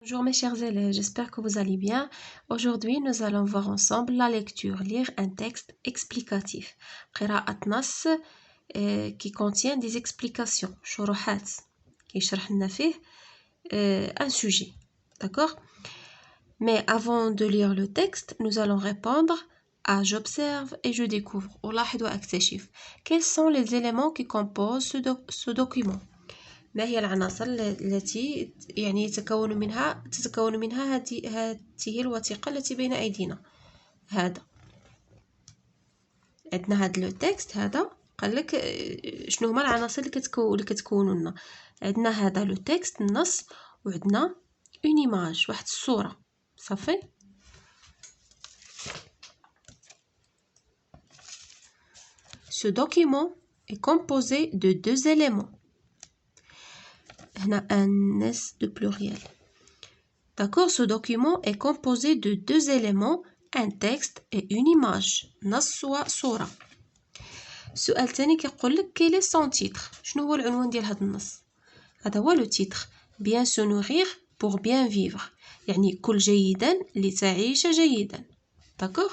Bonjour mes chers élèves, j'espère que vous allez bien. Aujourd'hui, nous allons voir ensemble la lecture, lire un texte explicatif. قراءة نص qui contient des explications, شروحات يشرح لنا فيه un sujet. D'accord? Mais avant de lire le texte, nous allons répondre à j'observe et je découvre. ألاحظ وأكتشف. Quels sont les éléments qui composent ce document? ما هي العناصر التي تتكون منها هذه الوثيقة التي بين أيدينا. هذا عندنا هذا لو تكست. هذا قال لك شنو هما العناصر اللي كتكونوا لنا. عندنا هذا لو تكست النص وعندنا اون ايماج واحد الصورة. صافي. Ce document est composé de deux éléments. Un S de pluriel. D'accord, ce document est composé de deux éléments, un texte et une image. نص وصورة. السؤال الثاني كيقول لك quel est son titre. شنو هو العنوان ديال هذا النص؟ هذا هو le titre. Bien se nourrir pour bien vivre. يعني كل جيدا لتعيش جيدا. D'accord.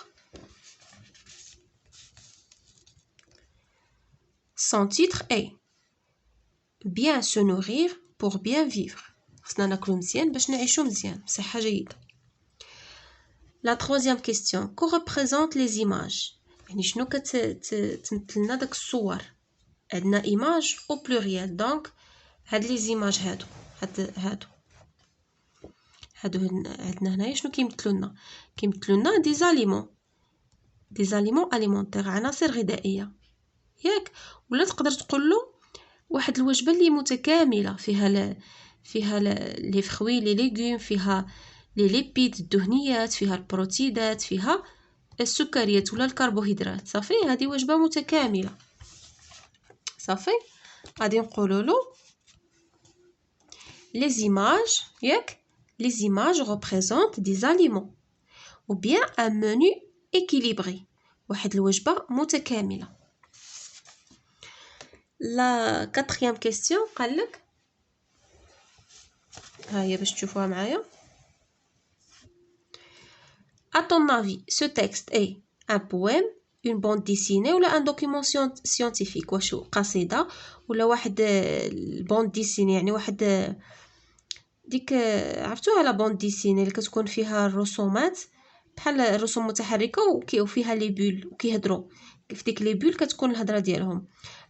Son titre est bien se nourrir pour bien vivre. خصنا ناكلو مزيان باش نعيشو مزيان بصحة جيدة. La troisième question. Que représentent les images? يعني شنو كتمثل لنا داك الصور؟ عندنا image au pluriel. Donc هاد لي زيماج هادو عندنا هنايا شنو كيمثلوا لنا؟ كيمثلوا لنا دي زاليمون اليمونتير، عناصر غذائية ياك. ولا تقدر تقول له واحد الوجبة اللي متكاملة فيها لي فخوي لي ليغوم، فيها لي ليبيد الدهنيات، فيها البروتيدات، فيها السكريات ولا الكربوهيدرات. صافي، هذه وجبة متكاملة. صافي، غادي نقولوا له les images ياك. les images représentent des aliments ou bien un menu équilibré، واحد الوجبة متكاملة. La quatrième question قال لك ها هي باش تشوفوها معايا. À ton avis, ce texte est un poème, une bande dessinée ou un document scientifique؟ واش قصيدة ولا واحد البوند ديسيني؟ يعني واحد ديك عرفتوها لا بوند ديسيني اللي كتكون فيها الرسومات بحال الرسوم متحركة وفيها لي بول وكيهضروا في ديك لي بول كتكون الهضره ديالهم.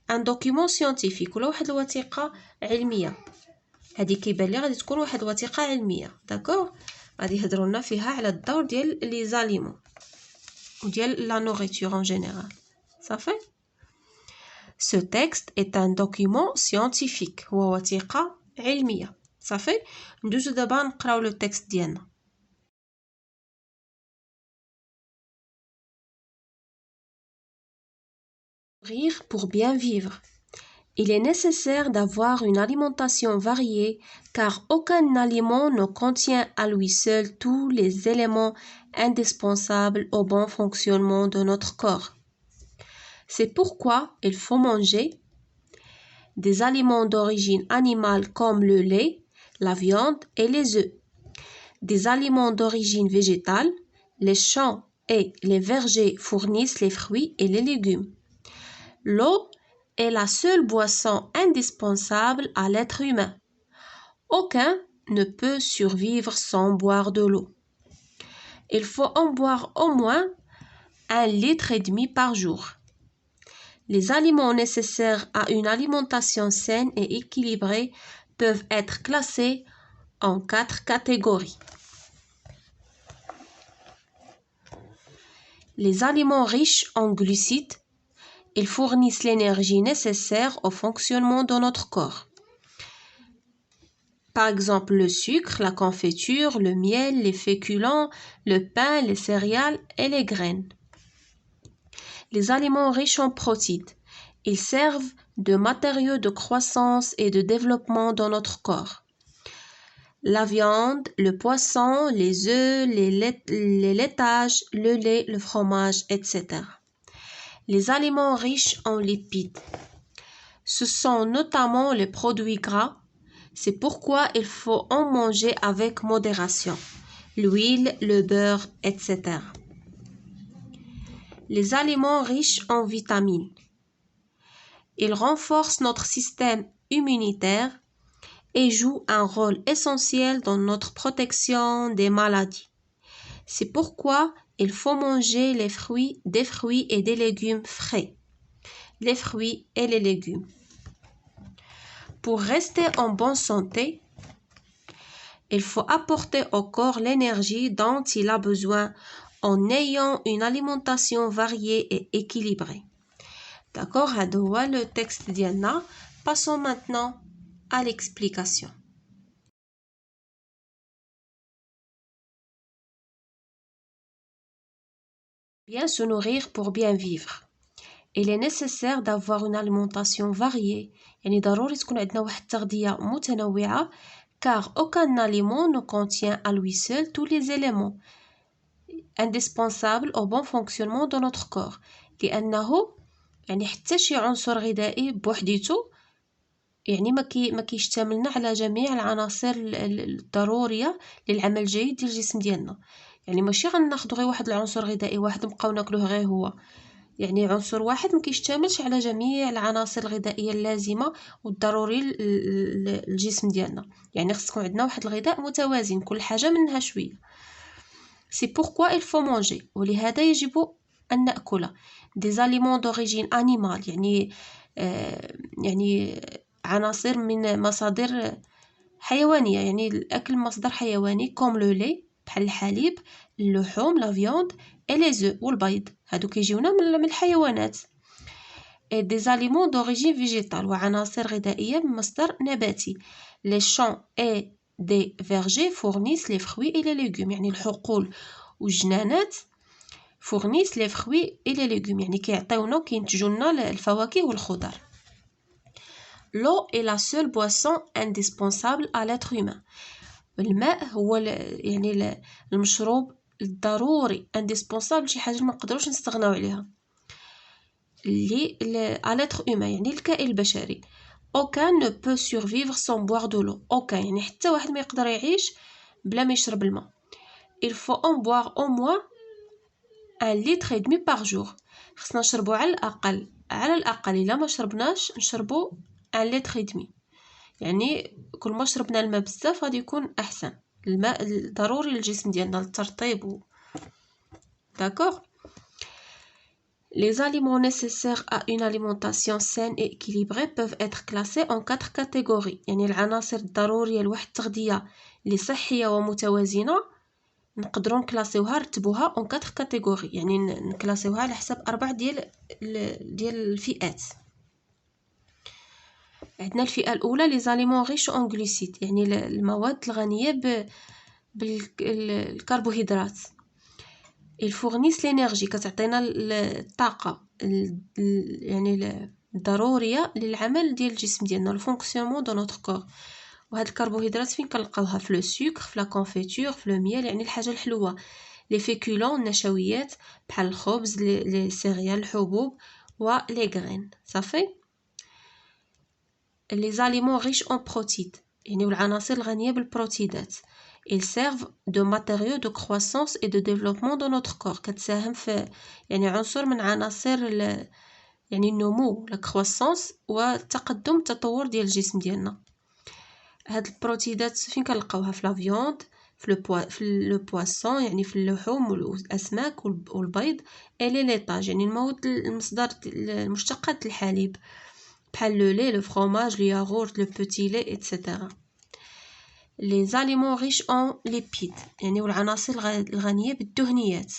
ان دوكيومون سيانتيفيك ولا واحد الوثيقه علميه. هذه كيبان لي غادي تكون واحد الوثيقه علميه. داكوغ، غادي يهضروا لنا فيها على الدور ديال لي زاليمون وديال لا نوريتور ان جينيرال. صافي. Ce texte est un document scientifique. هو وثيقه علميه. صافي. ندوزو دابا نقراو لو تكست ديالنا. Rire pour bien vivre. Il est nécessaire d'avoir une alimentation variée car aucun aliment ne contient à lui seul tous les éléments indispensables au bon fonctionnement de notre corps. C'est pourquoi il faut manger des aliments d'origine animale comme le lait, la viande et les œufs, des aliments d'origine végétale, les champs et les vergers fournissent les fruits et les légumes. L'eau est la seule boisson indispensable à l'être humain. Aucun ne peut survivre sans boire de l'eau. Il faut en boire au moins 1,5 litre par jour. Les aliments nécessaires à une alimentation saine et équilibrée peuvent être classés en 4 catégories. Les aliments riches en glucides, ils fournissent l'énergie nécessaire au fonctionnement de notre corps. Par exemple, le sucre, la confiture, le miel, les féculents, le pain, les céréales et les graines. Les aliments riches en protéines, ils servent de matériaux de croissance et de développement dans notre corps. La viande, le poisson, les œufs, les laitages, le lait, le fromage, etc. Les aliments riches en lipides. Ce sont notamment les produits gras C'est pourquoi il faut en manger avec modération. L'huile, le beurre, etc. Les aliments riches en vitamines. Ils renforcent notre système immunitaire et jouent un rôle essentiel dans notre protection des maladies. C'est pourquoi il faut manger des fruits et des légumes frais. Les fruits et les légumes. Pour rester en bonne santé, il faut apporter au corps l'énergie dont il a besoin en ayant une alimentation variée et équilibrée. D'accord, هذا هو le texte ديالنا. Passons maintenant à l'explication. Bien se nourrir pour bien vivre. Il est nécessaire d'avoir une alimentation variée. يعني ضروري تكون عندنا واحد التغذية متنوعة car aucun aliment ne contient à lui seul tous les éléments indispensables au bon fonctionnement de notre corps. لأنه يعني حتى شي عنصر غذائي بوحديته يعني ما كيشتملنا على جميع العناصر الضروريه للعمل الجيد ديال الجسم ديالنا. يعني ماشي غناخذوا غير واحد العنصر غذائي واحد نبقاو ناكلوه غير هو. يعني عنصر واحد ما كيشتملش على جميع العناصر الغذائيه اللازمه والضروري للجسم ديالنا. يعني خص يكون عندنا واحد الغذاء متوازن كل حاجه منها شويه. C'est pourquoi il faut manger. ولهذا يجب أن نأكل des aliments d'origine animale يعني عناصر من مصادر حيوانية. يعني الأكل مصدر حيواني comme le lait بحال الحليب اللحوم la viande et les œufs والبيض هادو كيجيونا من الحيوانات. et des aliments d'origine végétale وعناصر غذائية من مصدر نباتي. les champs et des vergers fournissent les fruits et les légumes. يعني الحقول والجنانات fournissent les fruits et les légumes. يعني كينتجوا لنا الفواكه والخضر. L'eau est la seule boisson indispensable à l'être humain. الماء هو يعني المشروب الضروري indispensable شي حاجة ما نقدروش نستغناو عليها à l'être humain يعني الكائن البشري. Aucun ne peut survivre sans boire de l'eau. Aucun يعني حتى واحد ما يقدر يعيش بلا ما يشرب الماء. Il faut en boire au moins 1,5 litre par jour. خصنا نشربوا على الأقل إلا ما شربناش نشربوا 1,5 litre. يعني كل ما شربنا الماء بزاف غادي يكون أحسن. الماء ضروري للجسم ديالنا للترطيب D'accord. Les aliments nécessaires à une alimentation saine et équilibrée peuvent être classés en 4 catégories. يعني العناصر الضرورية لواحد التغذية اللي صحية ومتوازنة نقدروا نكلاسيوها نرتبوها en 4 catégories. يعني نكلاسيوها على حسب 4 ديال الفئات. عندنا الفئة الأولى les aliments riches en glucides. يعني المواد الغنية بالكربوهيدرات. ils fournissent l'énergie كتعطينا الطاقة يعني الضرورية للعمل ديال الجسم ديالنا le fonctionnement de notre corps. وهاد الكربوهيدرات فين كنلقاوها في لو سكر في لا كونفيتور في لو ميل يعني الحاجة الحلوة. لي فيكولون النشويات بحال الخبز لي سيريال الحبوب و لي غرين صافي. les aliments riches en protéines يعني والعناصر الغنية بالبروتيدات. ils servent de matériaux de croissance et de développement de notre corps. كتساهم في يعني عنصر من عناصر يعني النمو la croissance والتقدم التطور ديال الجسم ديالنا. هاد البروتيدات فين كنلقاوها في لا فيوند في لو بواسون يعني في اللحوم والاسماك والبيض et les laitages يعني المواد المصدر المشتقات الحليب بحال لو لي لو فروماج لو ياغورت لو بوتي لي etc. les aliments riches en lipides يعني والعناصر الغنية بالدهنيات.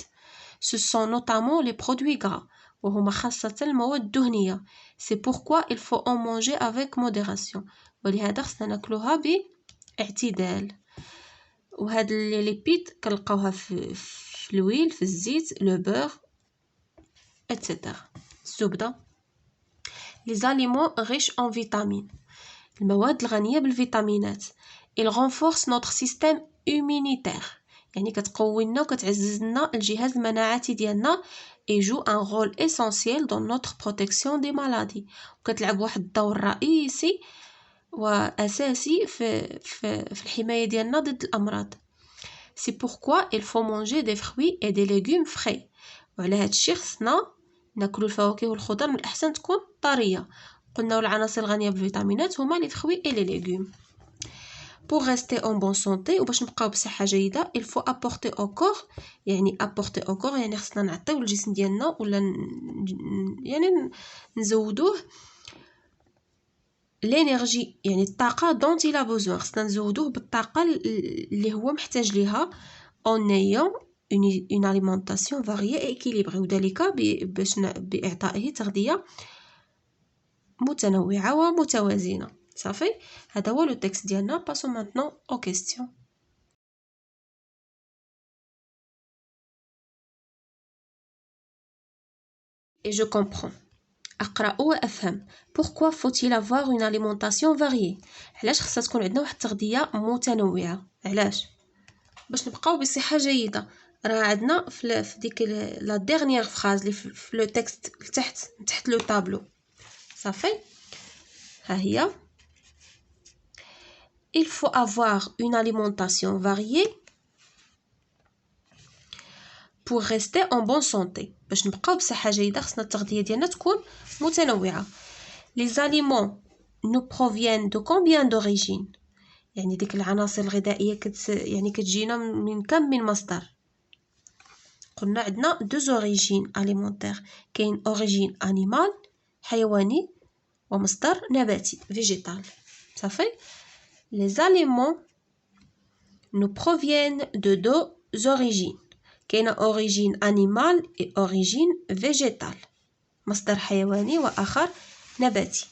ce sont notamment les produits gras وهما خاصة المواد الدهنية. c'est pourquoi il faut en manger avec modération. ولهذا خصنا ناكلوها باعتدال. وهاد لي ليبيد كنلقاوها في الويل في الزيت لو بور etc. الزبدة. les aliments riches en vitamines المواد الغنية بالفيتامينات. il renforce notre système immunitaire يعني كتقوي لنا وكتعزز لنا الجهاز المناعتي ديالنا et joue un rôle essentiel dans notre protection des maladies وكتلعب واحد الدور رئيسي وأساسي في الحماية ديالنا ضد الأمراض. C'est pourquoi il faut manger des fruits et des légumes frais. وعلى هاد الشيء خصنا ناكلو الفواكه والخضر من الأحسن تكون طرية. قلنا العناصر الغنية بالفيتامينات هما les fruits et les légumes. Pour rester en bonne santé وباش نبقاو بصحة جيدة il faut apporter au corps يعني apporter au corps يعني خصنا نعطيو للجسم ديالنا ولا يعني نزودوه l'énergie يعني الطاقة dont il a besoin. خصنا نزودوه بالطاقة اللي هو محتاج ليها en ayant une alimentation variée et équilibrée وذلك بإعطائه تغذية متنوعة ومتوازنة. صافي هذا هو لو تكست ديالنا. passons maintenant aux questions. Et je comprends. أقرأ وأفهم. Pourquoi faut-il avoir une alimentation variée؟ علاش خصها تكون عندنا واحد التغذية متنوعة؟ علاش؟ باش نبقاو بصحة جيدة. راه عندنا في ديك لا ديرنيير فراز اللي في لو تكست تحت لو طابلو. صافي ها هي. Il faut avoir une alimentation variée pour rester en bonne santé. باش نبقاو بصحة جيدة خصنا التغذية ديالنا تكون متنوعة. Les aliments nous proviennent de combien d'origines؟ يعني ديك العناصر الغذائية يعني كتجينا من كم من مصدر. قلنا عندنا deux origines alimentaires. كاين origine animal حيواني ومصدر نباتي végétal. صافي. Les aliments nous proviennent de deux origines. كاينه origine animale et origine végétale. مصدر حيواني وآخر نباتي.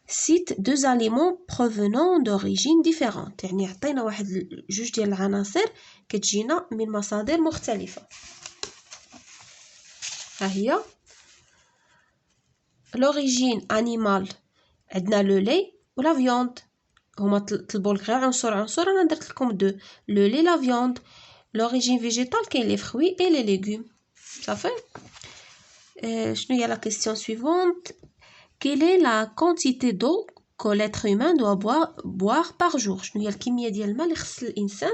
Cite deux aliments provenant d'origines différentes. يعني يعطينا واحد جوج ديال العناصر كتجينا من مصادر مختلفة. ها هي. L'origine animale عندنا لو لي ولا فيوند. هما طلبوا لك غير عنصر انا درت لكم دو لو لي لا فيوند. L'origine végétale كاين les fruits et les légumes. صافي. شنو هي la question suivante? Quelle est la quantité d'eau que l'être humain doit boire par jour? شنو هي الكمية ديال الماء اللي خص الإنسان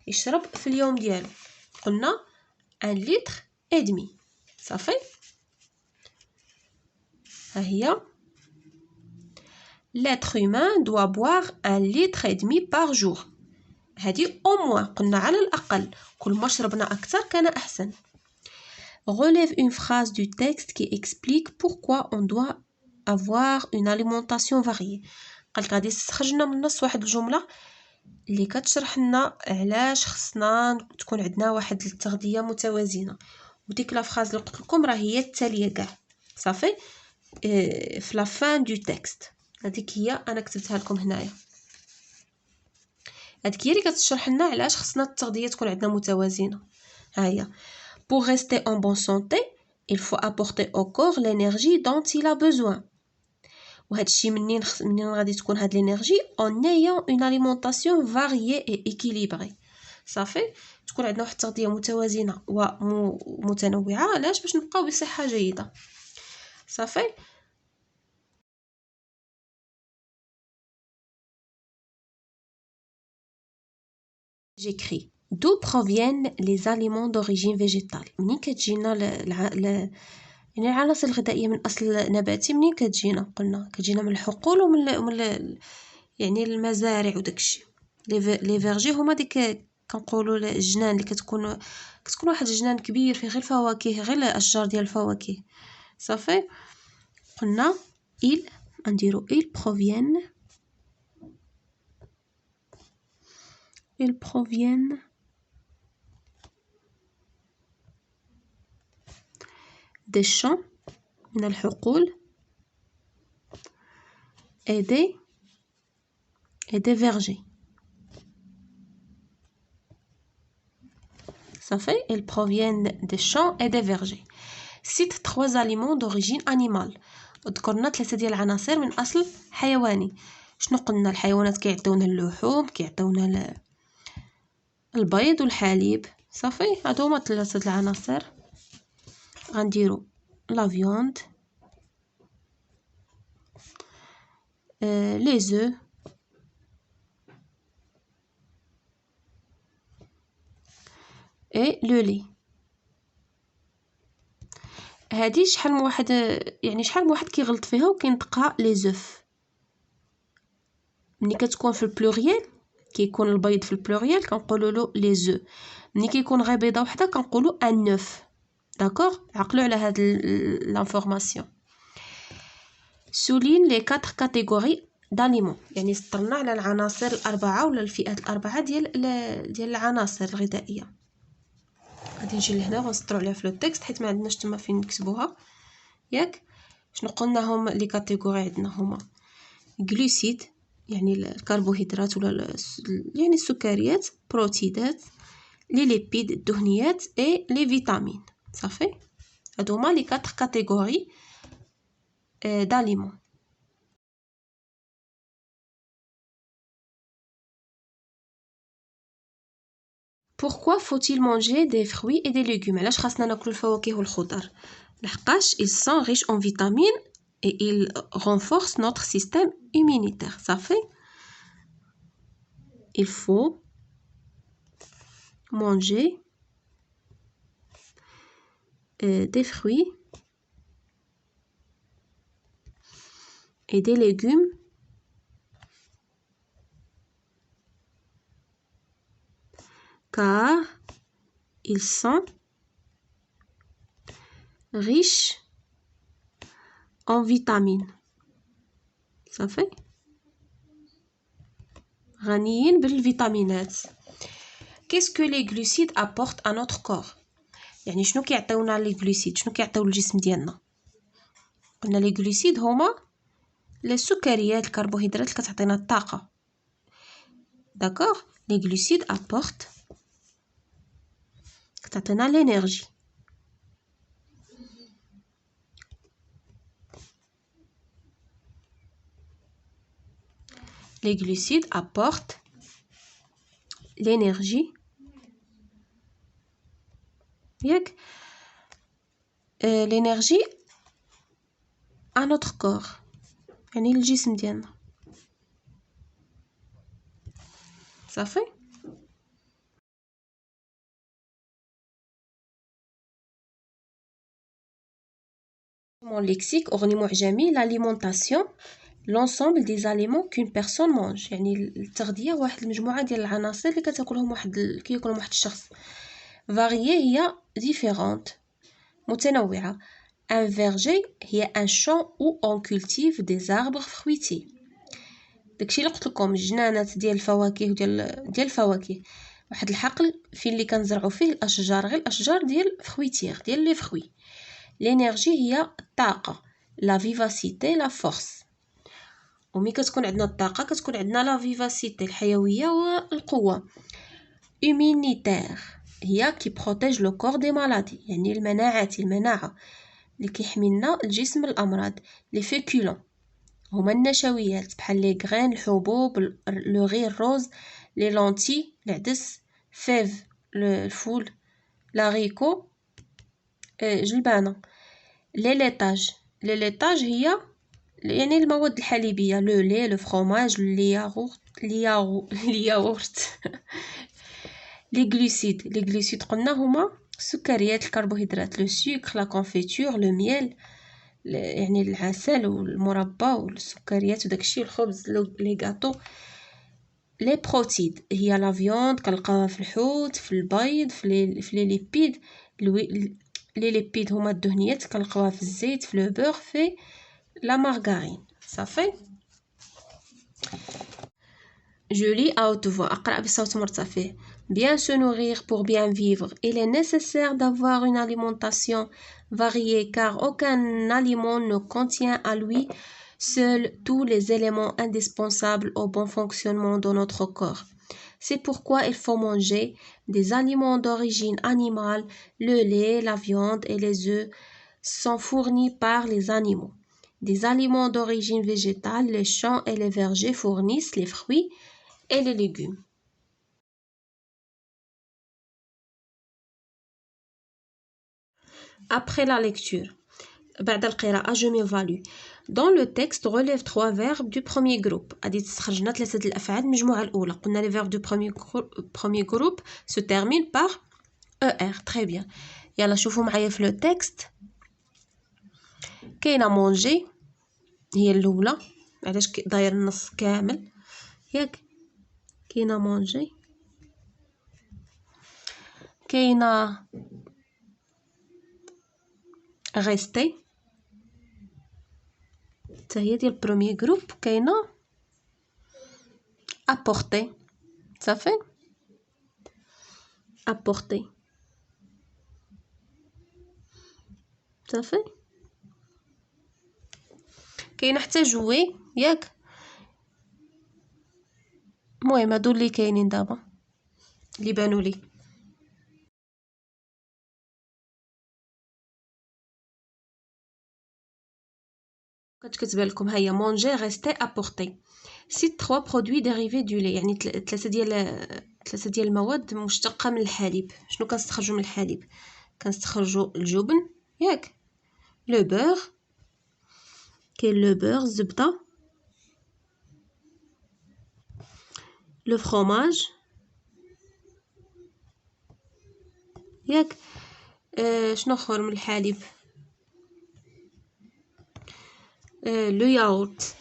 يشرب في اليوم ديالو؟ قلنا 1 litre et demi. صافي. ها هي. L'être humain doit boire 1 litre et demi par jour. هذه au moins قلنا على الأقل. كل ما شربنا أكثر كان أحسن. Relève une phrase du texte qui explique pourquoi on doit avoir une alimentation variée. قالك غادي تستخرج لنا من النص واحد الجملة اللي كتشرح لنا علاش خصنا تكون عندنا واحد التغذية متوازنة. وديك لا فراز اللي قلت لكم راه هي التالية كاع. صافي. في لا فان دو تكست هذيك هي انا كتبتها لكم هنايا. هذيك هي اللي كتشرح لنا علاش خصنا التغذية تكون عندنا متوازنة. ها هي. Pour rester en bonne santé, il faut apporter au corps l'énergie dont il a besoin. وهذا الشيء منين غادي تكون هاد الانرجي en ayant une alimentation variée et équilibrée. صافي تكون عندنا واحد التغذية متوازنة ومتنوعة. علاش؟ باش نبقاو بصحة جيدة. صافي. J'écris. D'où proviennent les aliments d'origine végétale؟ منين كتجينا يعني العناصر الغذائية من أصل نباتي منين كتجينا؟ قلنا كتجينا من الحقول ومن يعني المزارع وداكشي. لي فيرجي هما ديك كنقولوا الجنان اللي كتكون واحد الجنان كبير فيه غير الفواكه غير الأشجار ديال الفواكه. صافي. قلنا نديرو ils proviennent des champs من الحقول et des vergers. صافي. ils proviennent des champs et des vergers. Cite 3 aliments d'origine animale. ذكرنا 3 ديال العناصر من أصل حيواني. شنو قلنا؟ الحيوانات كيعطيونا اللحوم كيعطيونا البيض والحليب. صافي. هادو هما 3 العناصر. غنديرو لا فيوند les œufs et le lait. هادي شحال من واحد يعني شحال من واحد كيغلط فيها وكينطقها لي زوف. ملي كتكون في البلوريال كيكون البيض في البلوريال كنقولوا له لي زو. ملي كيكون غير بيضه وحده كنقولوا ان نوف. داكوغ عقلوا على هاد لانفورماسيون. سولين لي 4 كاتيجوري داليمون، يعني سطرنا على العناصر الاربعه ولا الفئات الاربعه ديال العناصر الغذائيه. غادي نجي لهنا ونسطروا عليها في لو تكست حيت ما عندناش تما فين نكتبوها ياك. شنو قلناهم لي كاتيجوري؟ عندنا هما غلوسيد يعني الكربوهيدرات ولا يعني السكريات، بروتيدات، لي ليبيد الدهنيات اي لي فيتامين. صافي هادو هما لي 4 كاتيجوري داليمون. Pourquoi faut-il manger des fruits et des légumes؟ علاش خاصنا ناكلو الفواكه والخضر؟ لحقاش ils sont riches en vitamines et ils renforcent notre système immunitaire. صافي il faut manger des fruits et des légumes car ils sont riches en vitamines. صافي غنيين بالفيتامينات. Qu'est-ce que les glucides apportent à notre corps؟ يعني شنو كيعطيونا لي غلوسيد، شنو كيعطيو للجسم ديالنا؟ قلنا لي غلوسيد هما السكريات الكربوهيدرات اللي كتعطينا الطاقه. داكوغ لي غلوسيد ابورت كتعطينا لينيرجي. Les glucides apportent l'énergie. L'énergie à notre corps. يعني الجسم ديالنا. صافي. Mon lexique أغني معجمي l'alimentation l'ensemble des aliments qu'une personne mange. يعني التغذية واحد المجموعة ديال العناصر اللي كتاكلهم كياكلهم واحد الشخص. variée هي différente متنوعة. un verger هي un champ où on cultive des arbres fruitiers. داكشي اللي قلت لكم الجنانات ديال الفواكه ديال الفواكه، واحد الحقل فين اللي كنزرعوا فيه الاشجار، غير الاشجار ديال فرويتير ديال لي فروي. لينيرجي هي الطاقه، لا فيفاسيتي لا فورس. ومي كتكون عندنا الطاقه كتكون عندنا لا فيفاسيتي الحيويه والقوه. immunitaire هي كي بروتيج لو كور دي مالادي، يعني المناعه اللي كيحمينا الجسم من الامراض. لي فيكولون هما النشويات بحال لي غرين الحبوب، لو غي الروز، لي لونتي العدس، فيف الفول، لاريكو جلبانه. لي ليطاج هي يعني المواد الحليبيه، لو لي، لو فروماج، الياغورت. لي غلوسيد قلنا هما السكريات الكربوهيدرات، لو سكر، لا كونفيتور، لو ميل يعني العسل والمربى والسكريات وداكشي، الخبز، لي غاتو. لي بروتيد هي لا فيوند كنلقاوها في الحوت، في البيض، في لي ليبيد. لي ليبيد هما الدهنيات كنلقاوها في الزيت، في لو بور، في لا مارغارين. صافي Je lis à haute voix. أقرأ بصوت مرتفع. Bien se nourrir pour bien vivre. Il est nécessaire d'avoir une alimentation variée car aucun aliment ne contient à lui seul tous les éléments indispensables au bon fonctionnement de notre corps. C'est pourquoi il faut manger des aliments d'origine animale. Le lait, la viande et les œufs sont fournis par les animaux. Des aliments d'origine végétale, les champs et les vergers fournissent les fruits et les légumes. Après la lecture, بعد القراءة je m'évalue. Dans le texte, relève 3 verbes du premier groupe. غادي تستخرجنا 3 الأفعال المجموعة الأولى. قلنا les verbes du premier groupe se terminent par ER. Très bien. يلا شوفوا معايا في le texte. كاينة manger هي الأولى. علاش داير النص كامل ياك؟ كاينة manger. كاينة rester. حتى هي ديال البروميي جروب. كاينه apporter صافي apporter صافي. كاينه حتى jouer ياك. المهم هادو اللي كاينين دابا اللي بانوا لي. كتبان لكم هيا manger rester apporter. cite 3 produits dérivés du lait. يعني ثلاثه ديال المواد مشتقه من الحليب. شنو كنستخرجوا من الحليب؟ كنستخرجوا الجبن ياك، لو بور، كاين لو بور الزبده، لو فروماج ياك. شنو اخر من الحليب؟ لو ياغورت.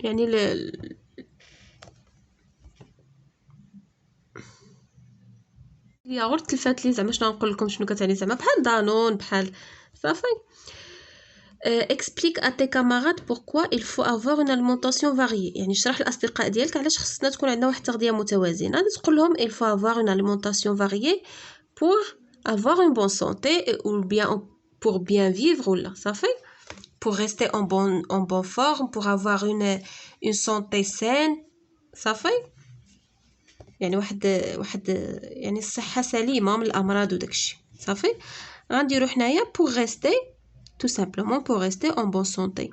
يعني الياغورت تلفات لي زعما شنو نقول لكم شنو كتعني زعما بحال دانون بحال صافي. explique à tes camarades pourquoi il faut avoir une alimentation variée. يعني شرح الاصدقاء ديالك علاش خصنا تكون عندنا واحد التغذيه متوازنه. غادي تقول لهم il faut avoir une alimentation variée pour avoir une bonne santé ou bien pour bien vivre ولا صافي pour rester en bonne forme pour avoir une santé saine صافي. يعني واحد يعني الصحه سليمه من الامراض وداكشي صافي. غنديرو حنايا pour rester tout simplement pour rester en bonne santé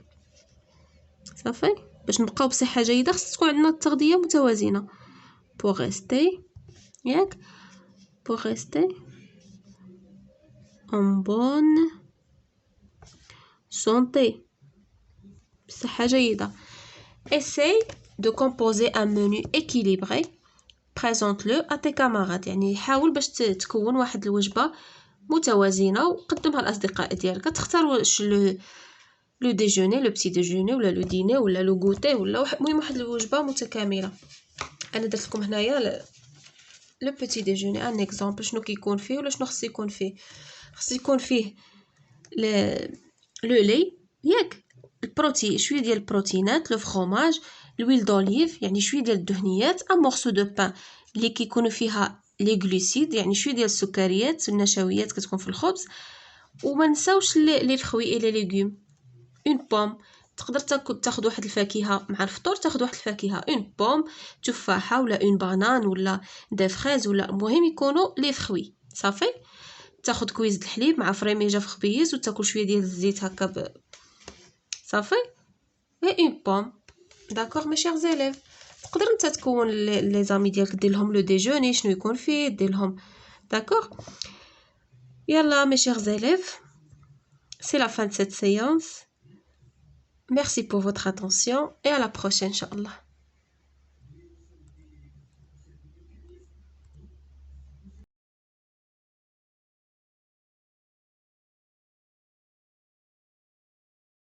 صافي. باش نبقاو بصحه جيده خص تكون عندنا التغذيه متوازنه pour rester ياك pour rester en bonne santé بصحه جيده. essaye de composer un menu équilibré. présente-le à tes camarades. يعني حاول باش تكون واحد الوجبه متوازنه وقدمها للاصدقاء ديالك. تختار واش لو ديجوني لو بتي ديجوني ولا لو ديني ولا لو غوتي ولا المهم واحد الوجبه متكامله. انا درت لكم هنايا لو بتي ديجوني ان اكزامبل شنو كيكون فيه ولا شنو خص يكون فيه. خص يكون فيه لو لي ياك، البروتين شويه ديال البروتينات، لو فروماج، l'huile d'olive يعني شويه ديال الدهنيات، ان مورسو دو بان اللي كيكونوا فيها لي غلوسيد يعني شويه ديال السكريات والنشويات كتكون في الخبز. وما نساوش لي الخوي الى ليغوم. اون بوم تقدر تاخذ واحد الفاكهه مع الفطور، تاخذ واحد الفاكهه اون بوم تفاحه ولا اون بانان ولا دي فريز ولا المهم يكونوا لي فروي صافي. تاخذ كويز الحليب مع فريميجه في خبيز وتاكل شويه ديال الزيت هكا صافي. اي اون بوم داكوغ مي شيرز élèves. تقدر انت تكون لي زامي ديالك دير لهم لو ديجوني شنو يكون فيه دير لهم داكوغ. يلا mes chers élèves, c'est la fin de cette séance. Merci pour votre attention et à la prochaine, Inch'Allah.